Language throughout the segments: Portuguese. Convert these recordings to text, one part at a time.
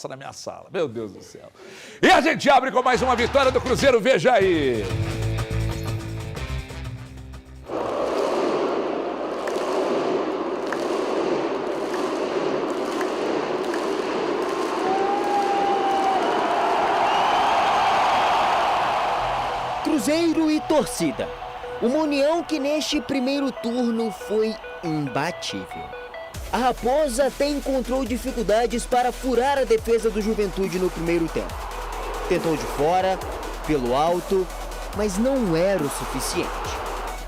na minha sala, meu Deus do céu. E a gente abre com mais uma vitória do Cruzeiro, veja aí. Cruzeiro e torcida. Uma união que neste primeiro turno foi imbatível. A Raposa até encontrou dificuldades para furar a defesa do Juventude no primeiro tempo. Tentou de fora, pelo alto, mas não era o suficiente.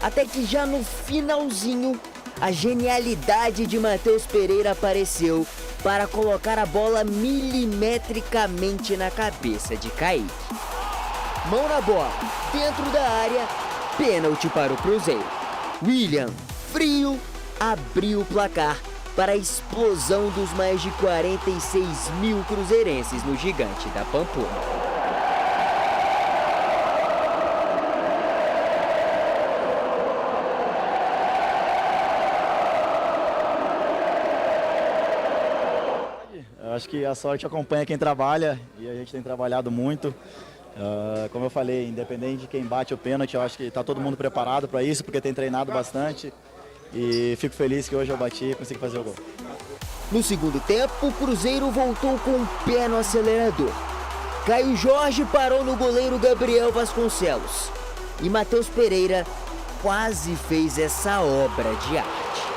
Até que já no finalzinho, a genialidade de Matheus Pereira apareceu para colocar a bola milimetricamente na cabeça de Kaique. Mão na bola, dentro da área, pênalti para o Cruzeiro. William, frio, abriu o placar para a explosão dos mais de 46 mil cruzeirenses no Gigante da Pamplona. Eu acho que a sorte acompanha quem trabalha e a gente tem trabalhado muito. Como eu falei, independente de quem bate o pênalti, eu acho que está todo mundo preparado para isso, porque tem treinado bastante. E fico feliz que hoje eu bati e consegui fazer o gol. No segundo tempo, o Cruzeiro voltou com o pé no acelerador. Caio Jorge parou no goleiro Gabriel Vasconcelos. E Matheus Pereira quase fez essa obra de arte.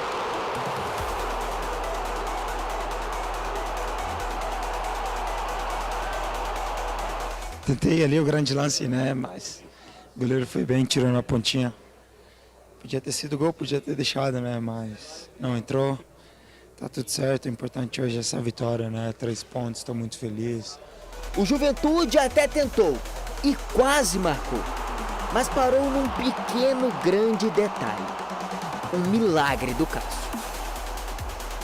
Tentei ali o grande lance, né? Mas o goleiro foi bem, tirou na pontinha. Podia ter sido gol, podia ter deixado, né? Mas não entrou. Tá tudo certo. O importante hoje é essa vitória, né? 3 pontos, estou muito feliz. O Juventude até tentou e quase marcou, mas parou num pequeno grande detalhe. Um milagre do Cássio.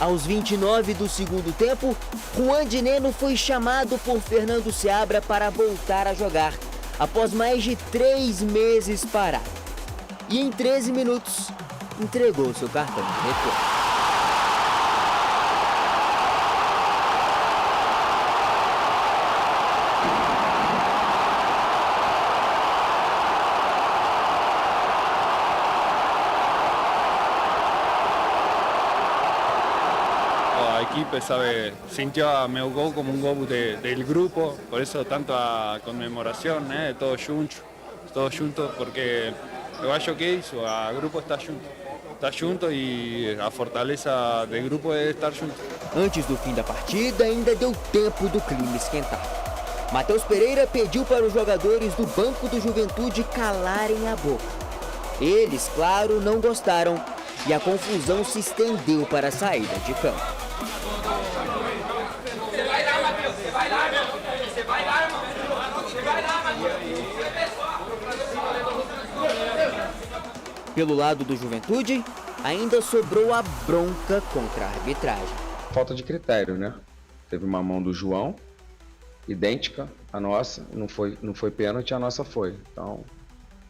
Aos 29 do segundo tempo, Juan de Neno foi chamado por Fernando Seabra para voltar a jogar, após mais de 3 meses parado. E em 13 minutos, entregou seu cartão de retorno. La equipe sintió a mi gol como un gol del grupo, por eso tanta conmemoración, todos juntos, porque eu acho que é isso, o grupo está junto e a fortaleza do grupo é estar junto. Antes do fim da partida, ainda deu tempo do clima esquentar. Matheus Pereira pediu para os jogadores do banco do Juventude calarem a boca. Eles, claro, não gostaram e a confusão se estendeu para a saída de campo. Pelo lado do Juventude, ainda sobrou a bronca contra a arbitragem. Falta de critério, né? Teve uma mão do João, idêntica à nossa, não foi pênalti, a nossa foi. Então,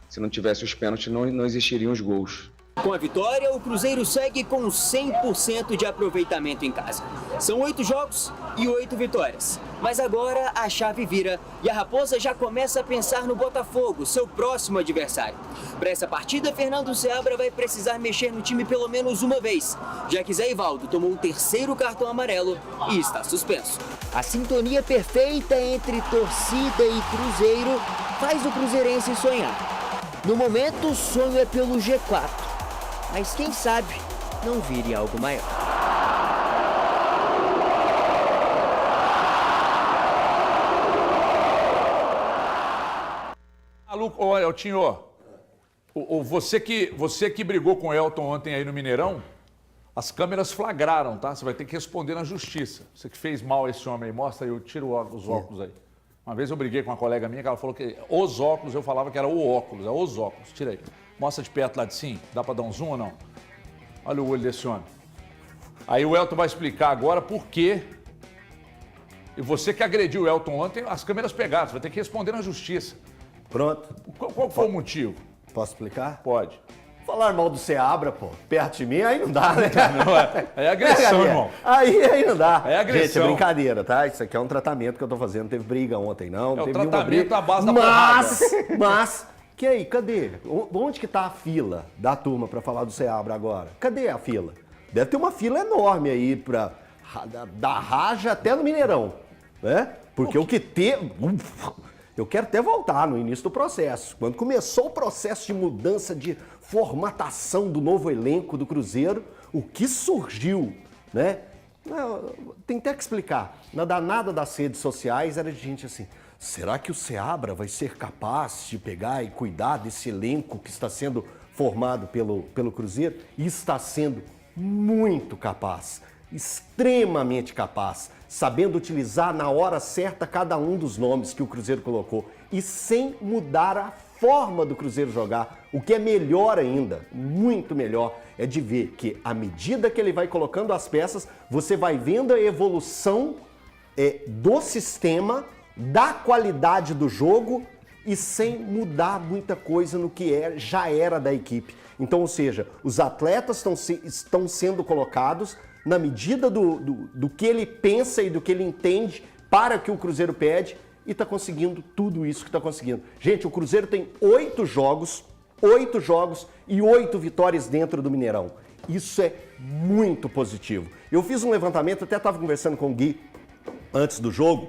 se não tivesse os pênaltis, não existiriam os gols. Com a vitória, o Cruzeiro segue com 100% de aproveitamento em casa. São 8 jogos e 8 vitórias. Mas agora a chave vira e a Raposa já começa a pensar no Botafogo, seu próximo adversário. Para essa partida, Fernando Seabra vai precisar mexer no time pelo menos uma vez, já que Zé Ivaldo tomou um 3º cartão amarelo e está suspenso. A sintonia perfeita entre torcida e Cruzeiro faz o cruzeirense sonhar. No momento, o sonho é pelo G4. Mas quem sabe não vire algo maior. Maluco, ô Eltinho, você que brigou com o Elton ontem aí no Mineirão, as câmeras flagraram, tá? Você vai ter que responder na justiça. Você que fez mal a esse homem aí, mostra aí, eu tiro os óculos aí. Uma vez eu briguei com uma colega minha que ela falou que os óculos, eu falava que era o óculos, é os óculos, tira aí. Mostra de perto lá de cima, dá pra dar um zoom ou não? Olha o olho desse homem. Aí o Elton vai explicar agora por quê. E você que agrediu o Elton ontem, as câmeras pegaram, você vai ter que responder na justiça. Pronto. Qual foi o motivo? Posso explicar? Pode. Falar mal do Seabra, pô, perto de mim, aí não dá, né? É agressão, irmão. Aí não dá. É agressão. Gente, é brincadeira, tá? Isso aqui é um tratamento que eu tô fazendo. Não teve briga ontem, não. Não É o teve nenhuma tratamento briga. à base da porrada. Mas, que aí, cadê? Onde que tá a fila da turma pra falar do Seabra agora? Cadê a fila? Deve ter uma fila enorme aí da Raja até no Mineirão, né? Porque o que tem... Eu quero até voltar no início do processo. Quando começou o processo de mudança, de formatação do novo elenco do Cruzeiro, o que surgiu, né? Tem até que explicar. Na danada das redes sociais era de gente assim, será que o Seabra vai ser capaz de pegar e cuidar desse elenco que está sendo formado pelo Cruzeiro? E está sendo muito capaz, extremamente capaz, sabendo utilizar na hora certa cada um dos nomes que o Cruzeiro colocou e sem mudar a forma do Cruzeiro jogar. O que é melhor ainda, muito melhor, é de ver que à medida que ele vai colocando as peças, você vai vendo a evolução do sistema, da qualidade do jogo e sem mudar muita coisa no que já era da equipe. Então, ou seja, os atletas estão sendo colocados na medida do que ele pensa e do que ele entende para que o Cruzeiro pede e está conseguindo tudo isso que está conseguindo. Gente, o Cruzeiro tem 8 jogos e 8 vitórias dentro do Mineirão. Isso é muito positivo. Eu fiz um levantamento, até estava conversando com o Gui antes do jogo.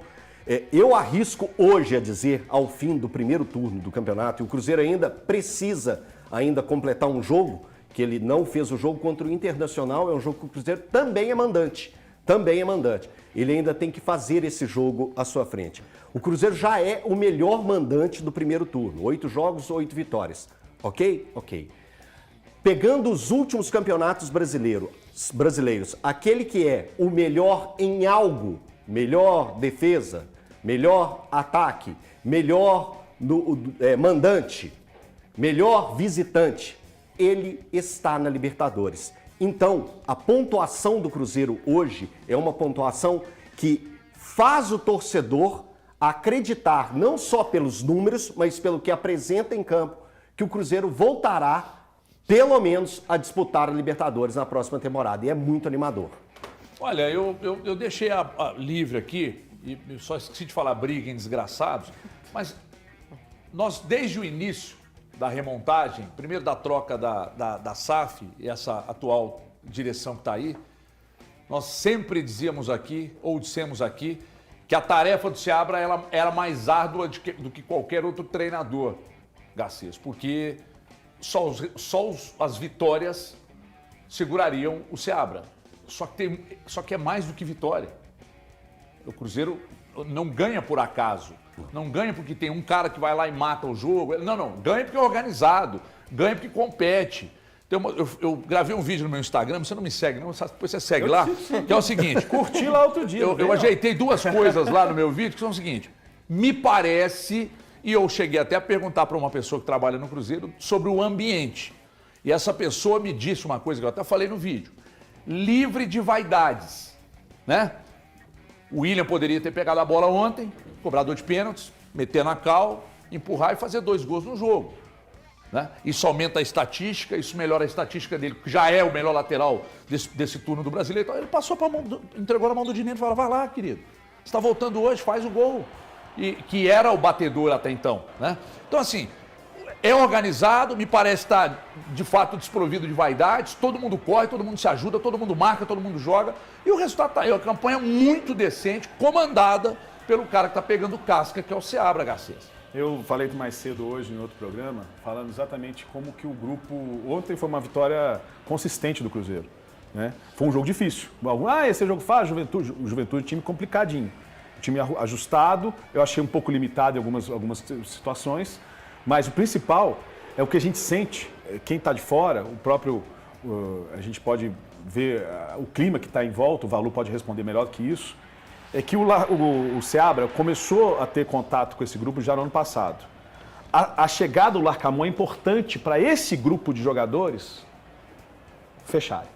Eu arrisco hoje a dizer, ao fim do primeiro turno do campeonato, e o Cruzeiro ainda precisa completar um jogo, que ele não fez o jogo contra o Internacional, é um jogo que o Cruzeiro também é mandante. Ele ainda tem que fazer esse jogo à sua frente. O Cruzeiro já é o melhor mandante do primeiro turno. 8 jogos, 8 vitórias. Ok? Ok. Pegando os últimos campeonatos brasileiros, aquele que é o melhor em algo, melhor defesa, melhor ataque, melhor mandante, melhor visitante, ele está na Libertadores. Então, a pontuação do Cruzeiro hoje é uma pontuação que faz o torcedor acreditar, não só pelos números, mas pelo que apresenta em campo, que o Cruzeiro voltará, pelo menos, a disputar a Libertadores na próxima temporada. E é muito animador. Olha, eu deixei a livre aqui, e só esqueci de falar briga em desgraçados, mas nós, desde o início da remontagem, primeiro da troca da SAF e essa atual direção que está aí, nós sempre dissemos aqui, que a tarefa do Seabra era mais árdua do que qualquer outro treinador, Garcês, porque as vitórias segurariam o Seabra. Só que é mais do que vitória. O Cruzeiro não ganha por acaso. Não ganha porque tem um cara que vai lá e mata o jogo. Não. Ganha porque é organizado. Ganha porque compete. Eu gravei um vídeo no meu Instagram, você não me segue, não? Depois você segue lá. Que é o seguinte. Curti lá outro dia. Eu ajeitei 2 coisas lá no meu vídeo que são o seguinte. Me parece, e eu cheguei até a perguntar para uma pessoa que trabalha no Cruzeiro sobre o ambiente. E essa pessoa me disse uma coisa que eu até falei no vídeo. Livre de vaidades, né? O William poderia ter pegado a bola ontem, cobrador de pênaltis, meter na cal, empurrar e fazer 2 gols no jogo, né? Isso aumenta a estatística, isso melhora a estatística dele, que já é o melhor lateral desse turno do Brasileiro. Então ele passou para entregou na mão do Dinheiro e falou, vai lá, querido, você está voltando hoje, faz o gol. E que era o batedor até então, né? Então assim, é organizado, me parece estar de fato desprovido de vaidades, todo mundo corre, todo mundo se ajuda, todo mundo marca, todo mundo joga. E o resultado está aí, uma campanha muito decente, comandada pelo cara que está pegando casca, que é o Seabra, Garcês. Eu falei mais cedo hoje em outro programa, falando exatamente como que o grupo... Ontem foi uma vitória consistente do Cruzeiro, né? Foi um jogo difícil. Esse é jogo fácil, o Juventude é um time complicadinho. Um time ajustado, eu achei um pouco limitado em algumas situações. Mas o principal é o que a gente sente, quem está de fora, a gente pode ver o clima que está em volta, o Valu pode responder melhor do que isso, é que o Seabra começou a ter contato com esse grupo já no ano passado. A chegada do Larcamón é importante para esse grupo de jogadores fecharem.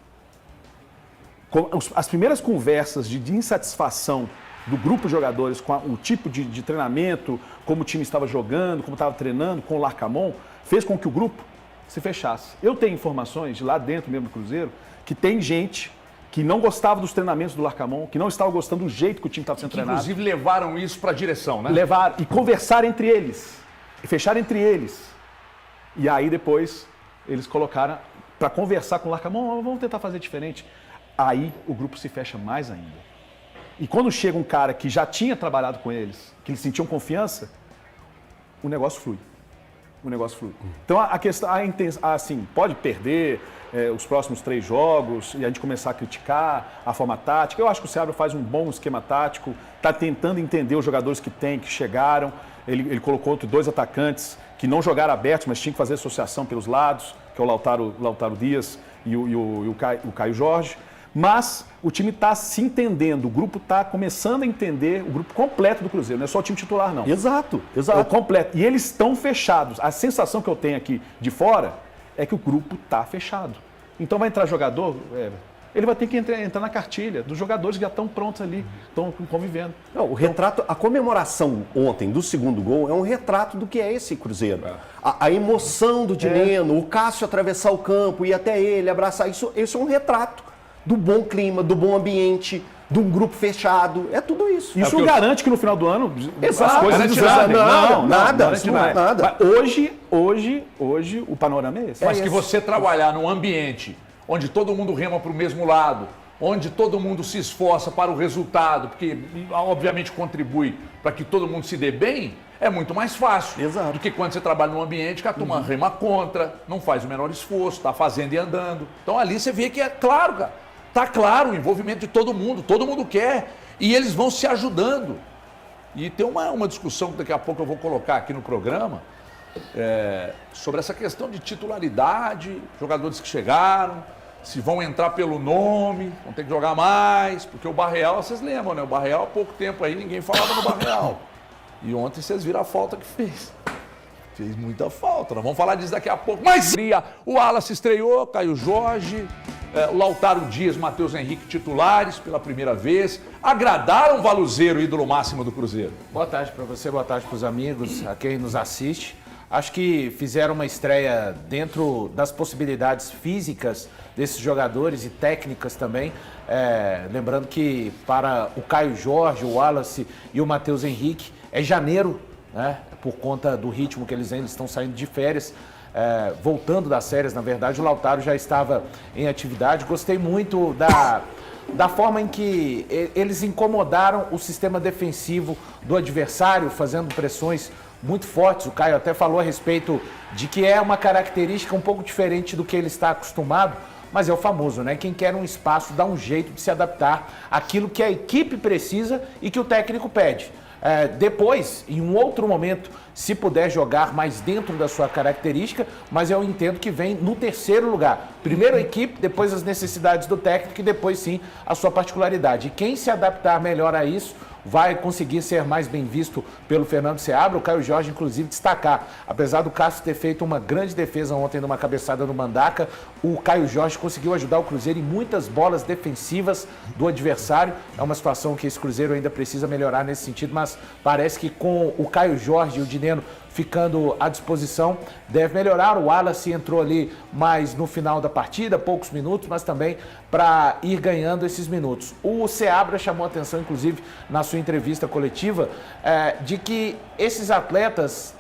As primeiras conversas de insatisfação do grupo de jogadores com o tipo de treinamento, como o time estava jogando, como estava treinando com o Larcamón, fez com que o grupo se fechasse. Eu tenho informações de lá dentro mesmo do Cruzeiro que tem gente que não gostava dos treinamentos do Larcamon, que não estava gostando do jeito que o time estava sendo treinado. Inclusive levaram isso para a direção, né? Levar e conversar entre eles, e fechar entre eles. E aí depois eles colocaram para conversar com o Larcamon, vamos tentar fazer diferente. Aí o grupo se fecha mais ainda. E quando chega um cara que já tinha trabalhado com eles, que eles sentiam confiança, o negócio flui. O negócio flui. Então a questão, assim, pode perder os próximos 3 jogos e a gente começar a criticar a forma tática. Eu acho que o Seabra faz um bom esquema tático, está tentando entender os jogadores que tem, que chegaram. Ele colocou 2 atacantes que não jogaram abertos, mas tinham que fazer associação pelos lados, que é o Lautaro Dias e o Caio Jorge. Mas o time está se entendendo, o grupo está começando a entender, o grupo completo do Cruzeiro, não é só o time titular, não. Exato, É o exato. completo. E eles estão fechados. A sensação que eu tenho aqui de fora é que o grupo está fechado. Então vai entrar jogador, ele vai ter que entrar na cartilha dos jogadores que já estão prontos ali, estão convivendo. Não, o retrato, a comemoração ontem do segundo gol é um retrato do que é esse Cruzeiro. A emoção do Dineno, o Cássio atravessar o campo, ir até ele, abraçar, isso é um retrato do bom clima, do bom ambiente, de um grupo fechado, é tudo isso. Isso não garante que no final do ano Exato. as coisas Garante desandem. nada, garante isso não é nada. Mas hoje o panorama é esse. Mas que você trabalhar num ambiente onde todo mundo rema para o mesmo lado, onde todo mundo se esforça para o resultado, porque obviamente contribui para que todo mundo se dê bem, é muito mais fácil. Exato. Do que quando você trabalha num ambiente que a turma rema contra, não faz o menor esforço, está fazendo e andando. Então ali você vê que é claro, cara. Tá claro o envolvimento de todo mundo quer. E eles vão se ajudando. E tem uma discussão que daqui a pouco eu vou colocar aqui no programa, sobre essa questão de titularidade, jogadores que chegaram, se vão entrar pelo nome, vão ter que jogar mais, porque o Barreal, vocês lembram, né? O Barreal há pouco tempo aí ninguém falava do Barreal. E ontem vocês viram a falta que fez. Fez muita falta, nós vamos falar disso daqui a pouco. Mas o Wallace estreou, Caio Jorge, o Lautaro Dias, Matheus Henrique titulares pela primeira vez. Agradaram o Valuzeiro, ídolo máximo do Cruzeiro? Boa tarde para você, boa tarde para os amigos, a quem nos assiste. Acho que fizeram uma estreia dentro das possibilidades físicas desses jogadores e técnicas também. Lembrando que para o Caio Jorge, o Wallace e o Matheus Henrique é janeiro, né? Por conta do ritmo que eles estão saindo de férias. Voltando das férias, na verdade, o Lautaro já estava em atividade. Gostei muito da forma em que eles incomodaram o sistema defensivo do adversário, fazendo pressões muito fortes. O Caio até falou a respeito de que é uma característica um pouco diferente do que ele está acostumado, mas é o famoso, né? Quem quer um espaço dá um jeito de se adaptar àquilo que a equipe precisa e que o técnico pede. Depois, em um outro momento, se puder jogar mais dentro da sua característica, mas eu entendo que vem no terceiro lugar. Primeiro a equipe, depois as necessidades do técnico e depois sim a sua particularidade. E quem se adaptar melhor a isso vai conseguir ser mais bem visto pelo Fernando Seabra. O Caio Jorge, inclusive, destacar. Apesar do Cássio ter feito uma grande defesa ontem numa cabeçada no Mandaca, o Caio Jorge conseguiu ajudar o Cruzeiro em muitas bolas defensivas do adversário. É uma situação que esse Cruzeiro ainda precisa melhorar nesse sentido, mas parece que com o Caio Jorge e o Dineno ficando à disposição, deve melhorar. O Wallace entrou ali mais no final da partida, poucos minutos, mas também para ir ganhando esses minutos. O Seabra chamou a atenção, inclusive, na sua entrevista coletiva, de que esses atletas,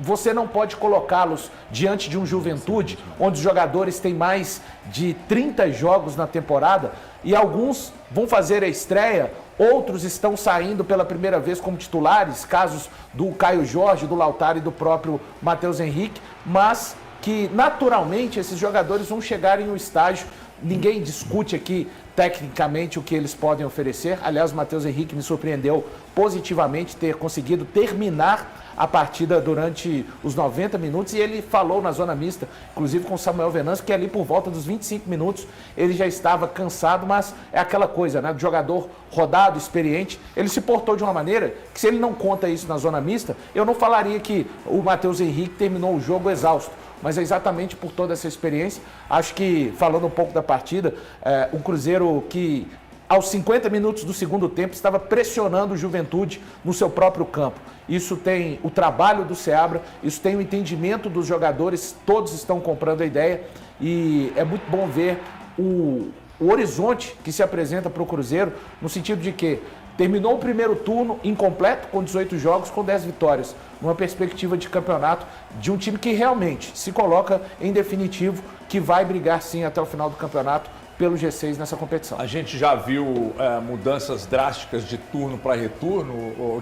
você não pode colocá-los diante de um Juventude, onde os jogadores têm mais de 30 jogos na temporada e alguns vão fazer a estreia, outros estão saindo pela primeira vez como titulares, casos do Caio Jorge, do Lautaro e do próprio Matheus Henrique, mas que naturalmente esses jogadores vão chegar em um estágio, ninguém discute aqui tecnicamente o que eles podem oferecer. Aliás, o Matheus Henrique me surpreendeu positivamente ter conseguido terminar a partida durante os 90 minutos e ele falou na zona mista, inclusive com o Samuel Venâncio, que ali por volta dos 25 minutos ele já estava cansado, mas é aquela coisa, né, do jogador rodado, experiente. Ele se portou de uma maneira que, se ele não conta isso na zona mista, eu não falaria que o Matheus Henrique terminou o jogo exausto, mas é exatamente por toda essa experiência. Acho que, falando um pouco da partida, um Cruzeiro que aos 50 minutos do segundo tempo, estava pressionando o Juventude no seu próprio campo. Isso tem o trabalho do Seabra, isso tem o entendimento dos jogadores, todos estão comprando a ideia e é muito bom ver o horizonte que se apresenta para o Cruzeiro, no sentido de que terminou o primeiro turno incompleto, com 18 jogos, com 10 vitórias, numa perspectiva de campeonato de um time que realmente se coloca em definitivo, que vai brigar sim até o final do campeonato pelo G6 nessa competição. A gente já viu mudanças drásticas de turno para retorno,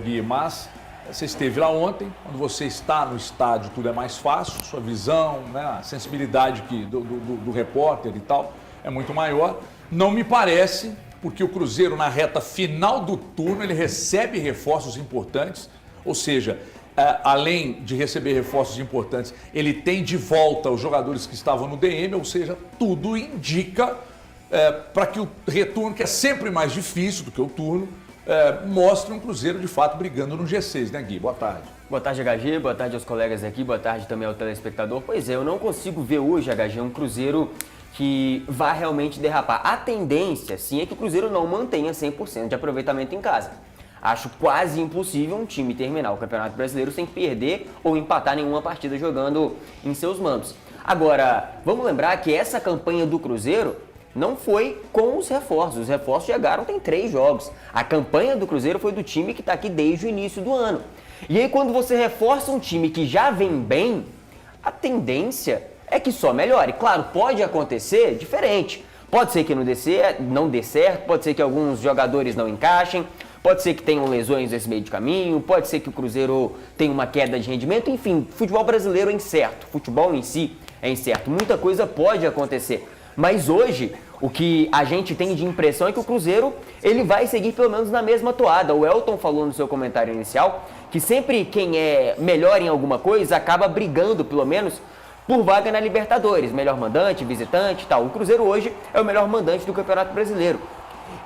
Gui, mas você esteve lá ontem, quando você está no estádio tudo é mais fácil, sua visão, né, a sensibilidade do repórter e tal é muito maior. Não me parece, porque o Cruzeiro na reta final do turno ele recebe reforços importantes, ou seja, além de receber reforços importantes, ele tem de volta os jogadores que estavam no DM, ou seja, tudo indica para que o retorno, que é sempre mais difícil do que o turno, mostre um Cruzeiro de fato brigando no G6, né, Gui? Boa tarde. Boa tarde, HG. Boa tarde aos colegas aqui. Boa tarde também ao telespectador. Pois é, eu não consigo ver hoje, HG, um Cruzeiro que vai realmente derrapar. A tendência, sim, é que o Cruzeiro não mantenha 100% de aproveitamento em casa. Acho quase impossível um time terminar o Campeonato Brasileiro sem perder ou empatar nenhuma partida jogando em seus mandos. Agora, vamos lembrar que essa campanha do Cruzeiro não foi com os reforços. Os reforços chegaram tem 3 jogos. A campanha do Cruzeiro foi do time que está aqui desde o início do ano. E aí, quando você reforça um time que já vem bem, a tendência é que só melhore. Claro, pode acontecer diferente. Pode ser que não dê certo, pode ser que alguns jogadores não encaixem, pode ser que tenham lesões nesse meio de caminho, pode ser que o Cruzeiro tenha uma queda de rendimento. Enfim, futebol brasileiro é incerto, futebol em si é incerto. Muita coisa pode acontecer. Mas hoje, o que a gente tem de impressão é que o Cruzeiro ele vai seguir pelo menos na mesma toada. O Elton falou no seu comentário inicial que sempre quem é melhor em alguma coisa acaba brigando, pelo menos, por vaga na Libertadores. Melhor mandante, visitante e tal. O Cruzeiro hoje é o melhor mandante do Campeonato Brasileiro.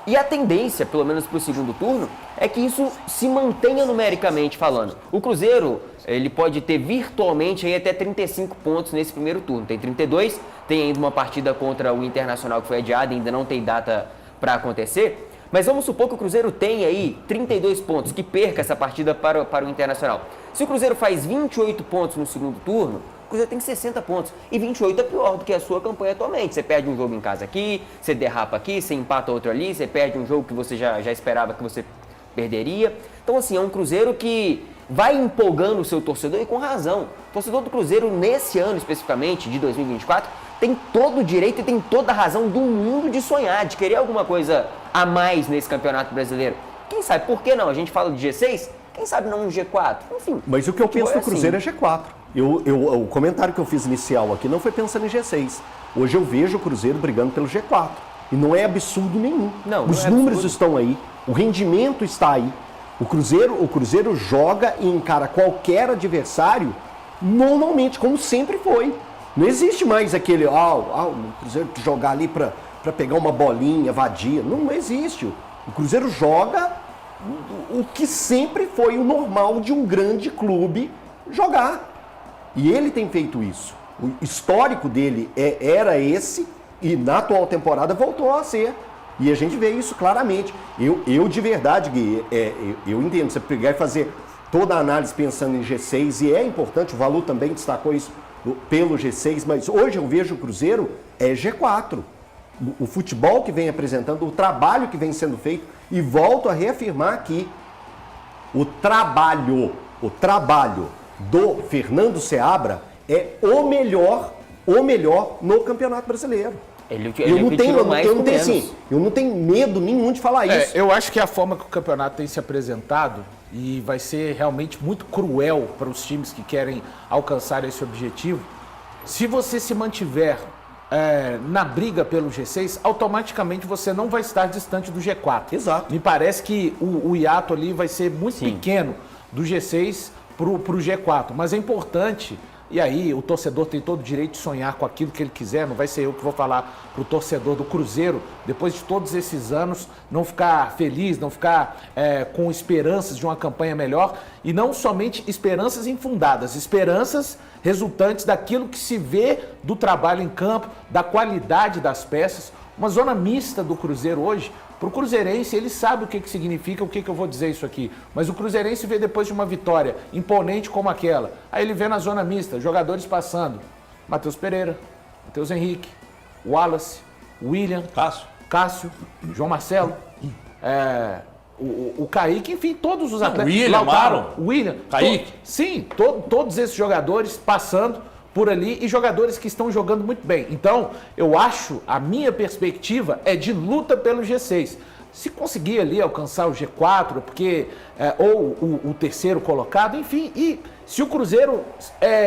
E a tendência, pelo menos para o segundo turno, é que isso se mantenha numericamente falando. O Cruzeiro ele pode ter virtualmente aí até 35 pontos nesse primeiro turno. Tem 32, tem ainda uma partida contra o Internacional que foi adiada, ainda não tem data para acontecer. Mas vamos supor que o Cruzeiro tenha aí 32 pontos, que perca essa partida para o Internacional. Se o Cruzeiro faz 28 pontos no segundo turno, o Cruzeiro tem 60 pontos. E 28 é pior do que a sua campanha atualmente. Você perde um jogo em casa aqui, você derrapa aqui, você empata outro ali, você perde um jogo que você já esperava que você perderia. Então, assim, é um Cruzeiro que vai empolgando o seu torcedor e com razão. O torcedor do Cruzeiro, nesse ano especificamente, de 2024, tem todo o direito e tem toda a razão do mundo de sonhar, de querer alguma coisa a mais nesse Campeonato Brasileiro. Quem sabe, por que não? A gente fala de G6, quem sabe não um G4? Enfim. Mas o que eu penso do Cruzeiro assim. é G4. O comentário que eu fiz inicial aqui não foi pensando em G6. Hoje eu vejo o Cruzeiro brigando pelo G4. E não é absurdo nenhum. Os números estão aí, o rendimento está aí. O Cruzeiro joga e encara qualquer adversário normalmente, como sempre foi. Não existe mais aquele, o Cruzeiro jogar ali para pegar uma bolinha vadia. Não existe. O Cruzeiro joga o que sempre foi o normal de um grande clube jogar. E ele tem feito isso. O histórico dele era esse e na atual temporada voltou a ser. E a gente vê isso claramente. Eu de verdade, Gui, eu entendo. Você pegar e fazer toda a análise pensando em G6, e é importante, o Valu também destacou isso pelo G6, mas hoje eu vejo o Cruzeiro é G4. O futebol que vem apresentando, o trabalho que vem sendo feito, e volto a reafirmar aqui, o trabalho do Fernando Seabra é o melhor no Campeonato Brasileiro. Eu não tenho medo nenhum de falar isso. Eu acho que a forma que o campeonato tem se apresentado, e vai ser realmente muito cruel para os times que querem alcançar esse objetivo, se você se mantiver na briga pelo G6, automaticamente você não vai estar distante do G4. Exato. Me parece que o hiato ali vai ser muito pequeno do G6 para o G4, mas é importante. E aí o torcedor tem todo o direito de sonhar com aquilo que ele quiser, não vai ser eu que vou falar para o torcedor do Cruzeiro, depois de todos esses anos, não ficar feliz, não ficar com esperanças de uma campanha melhor, e não somente esperanças infundadas, esperanças resultantes daquilo que se vê do trabalho em campo, da qualidade das peças. Uma zona mista do Cruzeiro hoje Para o cruzeirense, ele sabe o que significa, o que eu vou dizer isso aqui. Mas o cruzeirense vê depois de uma vitória imponente como aquela. Aí ele vê na zona mista, jogadores passando. Matheus Pereira, Matheus Henrique, Wallace, William, Cássio, João Marcelo, o Kaique, enfim, todos os atletas. William, William, Kaique. Sim, todos esses jogadores passando por ali e jogadores que estão jogando muito bem. Então, eu acho, a minha perspectiva é de luta pelo G6. Se conseguir ali alcançar o G4, porque ou o terceiro colocado, enfim, e se o Cruzeiro,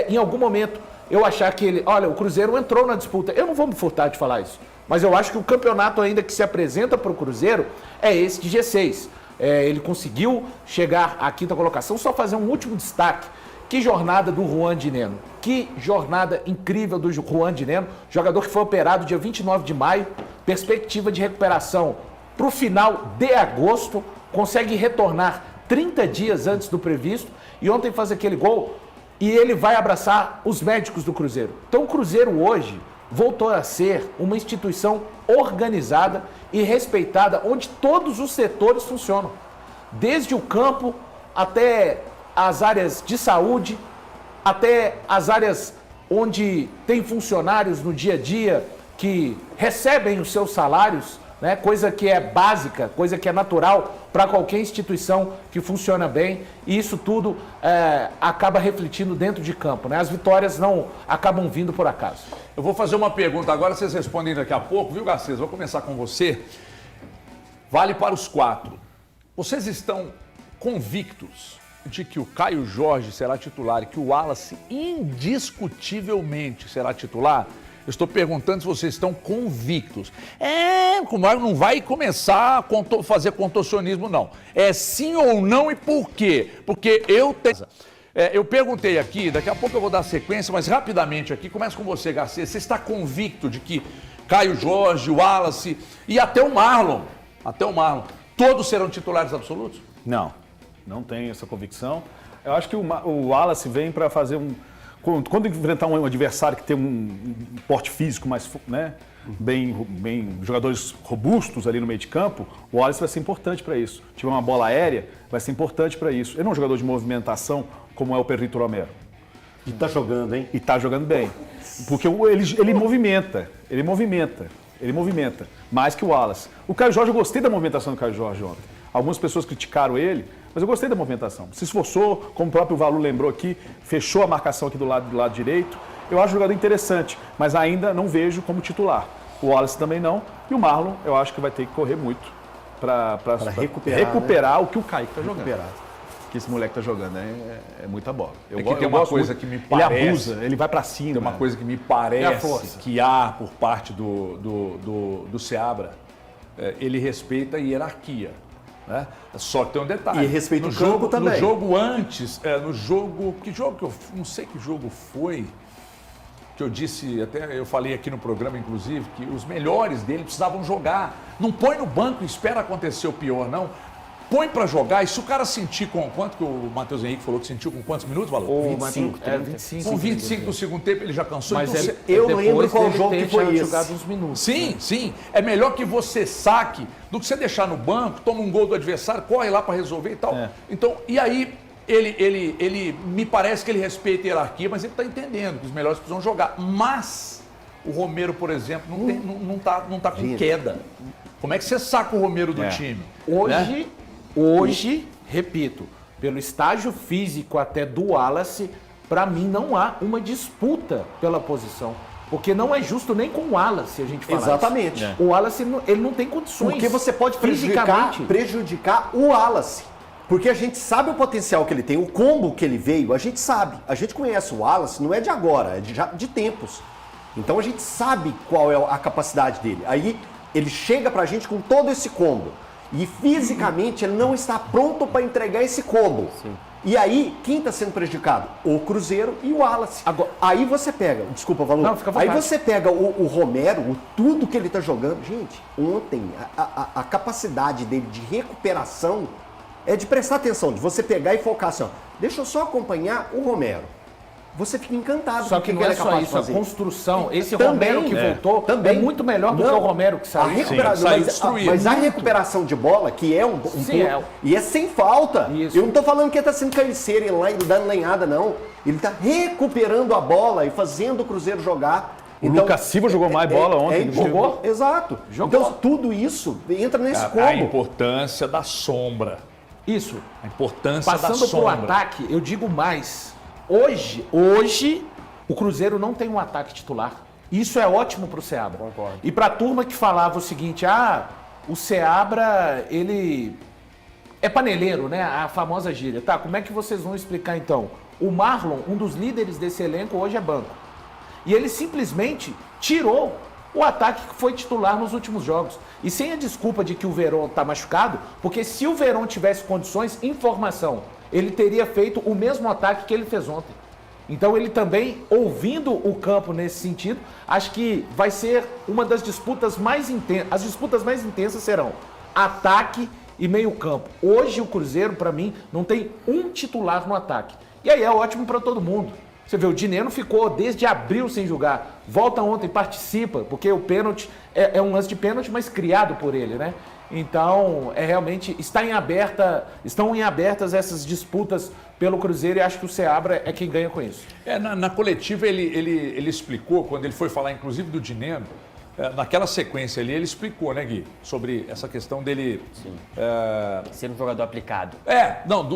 em algum momento, eu achar que olha, o Cruzeiro entrou na disputa, eu não vou me furtar de falar isso, mas eu acho que o campeonato ainda que se apresenta para o Cruzeiro é esse de G6. Ele conseguiu chegar à quinta colocação. Só fazer um último destaque. Que jornada do Juan de Neno. Que jornada incrível do Juan de Neno. Jogador que foi operado dia 29 de maio. Perspectiva de recuperação para o final de agosto. Consegue retornar 30 dias antes do previsto. E ontem faz aquele gol. E ele vai abraçar os médicos do Cruzeiro. Então o Cruzeiro hoje voltou a ser uma instituição organizada e respeitada, onde todos os setores funcionam. Desde o campo até as áreas de saúde, até as áreas onde tem funcionários no dia a dia que recebem os seus salários, né? Coisa que é básica, coisa que é natural para qualquer instituição que funciona bem, e isso tudo acaba refletindo dentro de campo, né? As vitórias não acabam vindo por acaso. Eu vou fazer uma pergunta agora, vocês respondem daqui a pouco, viu, Garcês? Vou começar com você. Vale para os 4. Vocês estão convictos de que o Caio Jorge será titular e que o Wallace indiscutivelmente será titular? Eu estou perguntando se vocês estão convictos. Não vai começar a fazer contorcionismo, não. É sim ou não e por quê? Porque eu perguntei aqui, daqui a pouco eu vou dar sequência, mas rapidamente aqui, começa com você, Garcia. Você está convicto de que Caio Jorge, o Wallace e até o Marlon, todos serão titulares absolutos? Não tenho essa convicção. Eu acho que o Wallace vem para fazer quando enfrentar um adversário que tem um porte físico mais, né, bem jogadores robustos ali no meio de campo, o Wallace vai ser importante para isso. Se tiver uma bola aérea, vai ser importante para isso. Ele não é um jogador de movimentação como é o Perrito Romero. E tá jogando, hein? E tá jogando bem. Porque ele movimenta mais que o Wallace. O Caio Jorge, eu gostei da movimentação do Caio Jorge ontem. Algumas pessoas criticaram ele, mas eu gostei da movimentação. Se esforçou, como o próprio Valu lembrou aqui, fechou a marcação aqui do lado direito. Eu acho um jogador interessante, mas ainda não vejo como titular. O Wallace também não. E o Marlon, eu acho que vai ter que correr muito para recuperar, né? O que o Kaique está jogando. Que esse moleque está jogando, né? É muita bola. Tem uma coisa que me parece... Ele abusa, ele vai para cima. Tem uma coisa que me parece que há por parte do Seabra. Ele respeita a hierarquia. Né? Só que tem um detalhe. E respeita o campo também. No jogo antes, não sei que jogo foi, que eu disse, até eu falei aqui no programa, inclusive, que os melhores dele precisavam jogar. Não põe no banco e espera acontecer o pior, não. Põe pra jogar, e se o cara sentir com quanto que o Matheus Henrique falou que sentiu com quantos minutos, Valor? 25. 25. Com 25 do segundo tempo ele já cansou. Mas então, eu lembro qual jogo que foi esse. Jogado uns minutos. Sim. É melhor que você saque do que você deixar no banco, toma um gol do adversário, corre lá pra resolver e tal. Então, e aí ele me parece que ele respeita a hierarquia, mas ele tá entendendo que os melhores precisam jogar. Mas o Romero, por exemplo, não tá com queda. Como é que você saca o Romero do time? Hoje, repito, pelo estágio físico até do Wallace, para mim não há uma disputa pela posição. Porque não é justo nem com o Wallace a gente falar Exatamente. isso. O Wallace ele não tem condições. Porque você pode prejudicar o Wallace. Porque a gente sabe o potencial que ele tem, o combo que ele veio, a gente sabe. A gente conhece o Wallace, não é de agora, é de tempos. Então a gente sabe qual é a capacidade dele. Aí ele chega pra gente com todo esse combo. E fisicamente ele não está pronto para entregar esse combo. Sim. E aí, quem está sendo prejudicado? O Cruzeiro e o Wallace. Agora, aí você pega, desculpa, Valor. Não, fica à vontade. Aí você pega o Romero, tudo que ele está jogando. Gente, ontem, a capacidade dele de recuperação é de prestar atenção, de você pegar e focar assim, ó, deixa eu só acompanhar o Romero. você fica encantado Só com o que não ele é só capaz de isso, a fazer. construção, esse Também, Romero que voltou é muito melhor do que o Romero que A saiu. recuperação, saiu mas, destruído. mas a recuperação de bola, que é um Sim, ponto, e é sem falta. Isso. Eu não tô falando que ele tá sendo carniceiro e dando lenhada, não. Ele tá recuperando a bola e fazendo o Cruzeiro jogar. O Lucas Silva jogou mais bola ontem. Jogou? Exato. Jogou. Então tudo isso entra nesse A combo. importância da sombra. Isso. A importância da Passando pro sombra. ataque, eu digo mais. Hoje, o Cruzeiro não tem um ataque titular. Isso é ótimo pro Seabra. Concordo. E pra turma que falava o seguinte, o Seabra, ele é paneleiro, né? A famosa gíria. Tá, como é que vocês vão explicar então? O Marlon, um dos líderes desse elenco, hoje é banco. E ele simplesmente tirou o ataque que foi titular nos últimos jogos. E sem a desculpa de que o Verón tá machucado, porque se o Verón tivesse condições, informação, ele teria feito o mesmo ataque que ele fez ontem. Então ele também, ouvindo o campo nesse sentido, acho que vai ser uma das disputas mais intensas. As disputas mais intensas serão ataque e meio campo. Hoje o Cruzeiro, para mim, não tem um titular no ataque. E aí é ótimo para todo mundo. Você vê, o Dineno ficou desde abril sem jogar. Volta ontem, participa, porque o pênalti é um lance de pênalti, mas criado por ele, né? Então, realmente, estão em abertas essas disputas pelo Cruzeiro e acho que o Seabra é quem ganha com isso. Na coletiva ele explicou, quando ele foi falar inclusive do Dineno, naquela sequência ali, ele explicou, né, Gui, sobre essa questão dele... Ser um jogador aplicado.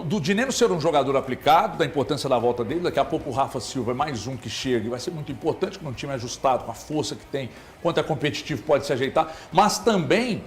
Do Dineno ser um jogador aplicado, da importância da volta dele. Daqui a pouco o Rafa Silva é mais um que chega e vai ser muito importante com um time ajustado, com a força que tem, quanto é competitivo pode se ajeitar, mas também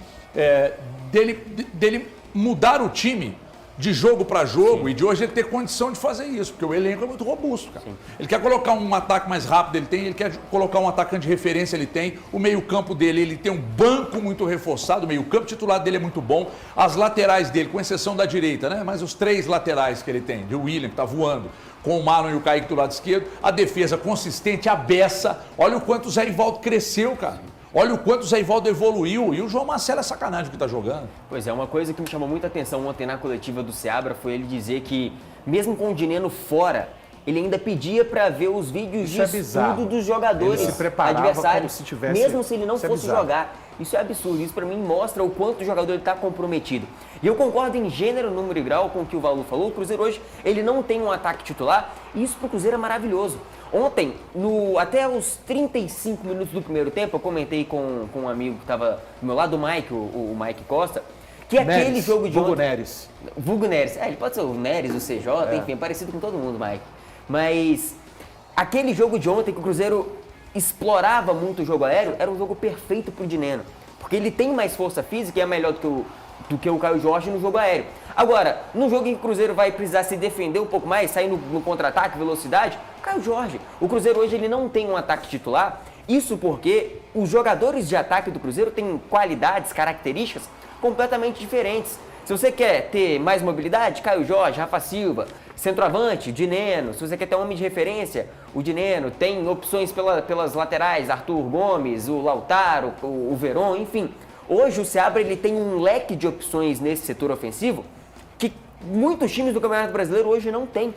dele mudar o time de jogo para jogo. Sim. E de hoje ele ter condição de fazer isso, porque o elenco é muito robusto, cara. Sim. Ele quer colocar um ataque mais rápido, ele quer colocar um atacante de referência, ele tem. O meio-campo dele, ele tem um banco muito reforçado, o meio-campo titular dele é muito bom. As laterais dele, com exceção da direita, né? Mas os 3 laterais que ele tem, o William, que tá voando, com o Marlon e o Kaique do lado esquerdo, a defesa consistente, a beça. Olha o quanto o Zé Ivaldo cresceu, cara. Olha o quanto o Zé Ivaldo evoluiu. E o João Marcelo é sacanagem o que tá jogando. Pois é, uma coisa que me chamou muita atenção ontem na coletiva do Seabra foi ele dizer que, mesmo com o Dineno fora, ele ainda pedia para ver os vídeos de estudo dos jogadores ele se preparava adversários, como se tivesse... mesmo se ele não fosse jogar. Isso é absurdo, isso para mim mostra o quanto o jogador está comprometido. E eu concordo em gênero, número e grau com o que o Valu falou. O Cruzeiro hoje ele não tem um ataque titular e isso para o Cruzeiro é maravilhoso. Ontem, até os 35 minutos do primeiro tempo, eu comentei com um amigo que estava do meu lado, o Mike, o Mike Costa, que Neres, aquele jogo de Vulgo ontem... Neres. Vulgo Neres. Ele pode ser o Neres, o CJ, enfim, parecido com todo mundo, Mike. Mas aquele jogo de ontem que o Cruzeiro explorava muito o jogo aéreo, era um jogo perfeito pro Dineno. Porque ele tem mais força física e é melhor do que o Caio Jorge no jogo aéreo. Agora, no jogo em que o Cruzeiro vai precisar se defender um pouco mais, sair no contra-ataque, velocidade, Caio Jorge. O Cruzeiro hoje ele não tem um ataque titular, isso porque os jogadores de ataque do Cruzeiro têm qualidades, características completamente diferentes. Se você quer ter mais mobilidade, Caio Jorge, Rafa Silva, centroavante, Dineno. Se você quer ter um homem de referência, o Dineno. Tem opções pelas laterais, Arthur Gomes, o Lautaro, o Verón, enfim. Hoje o Seabra ele tem um leque de opções nesse setor ofensivo que muitos times do Campeonato Brasileiro hoje não têm.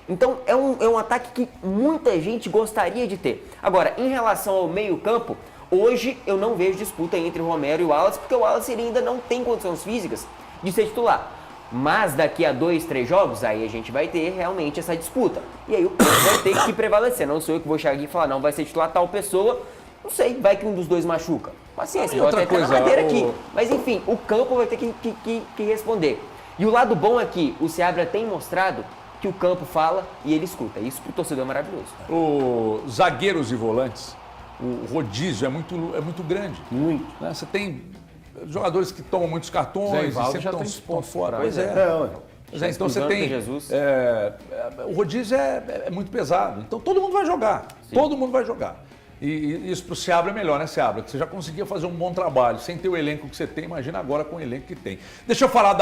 Então é um ataque que muita gente gostaria de ter. Agora, em relação ao meio-campo, hoje eu não vejo disputa entre o Romero e o Wallace, porque o Wallace ele ainda não tem condições físicas de ser titular. Mas daqui a 2, 3 jogos, aí a gente vai ter realmente essa disputa. E aí o campo vai ter que prevalecer. Não sou eu que vou chegar aqui e falar, não, vai ser titular tal pessoa. Não sei, vai que um dos dois machuca. Paciência, vou até na madeira aqui. Mas enfim, o campo vai ter que responder. E o lado bom é que o Seabra tem mostrado que o campo fala e ele escuta. Isso pro torcedor é maravilhoso. Os zagueiros e volantes, o rodízio é muito grande. Muito. Né? Você tem jogadores que tomam muitos cartões e sempre estão fora. Pois é. Então você tem... o rodízio é muito pesado. Então todo mundo vai jogar. Sim. Todo mundo vai jogar. E isso para o Seabra é melhor, né, Seabra? Que você já conseguia fazer um bom trabalho sem ter o elenco que você tem. Imagina agora com o elenco que tem. Deixa eu falar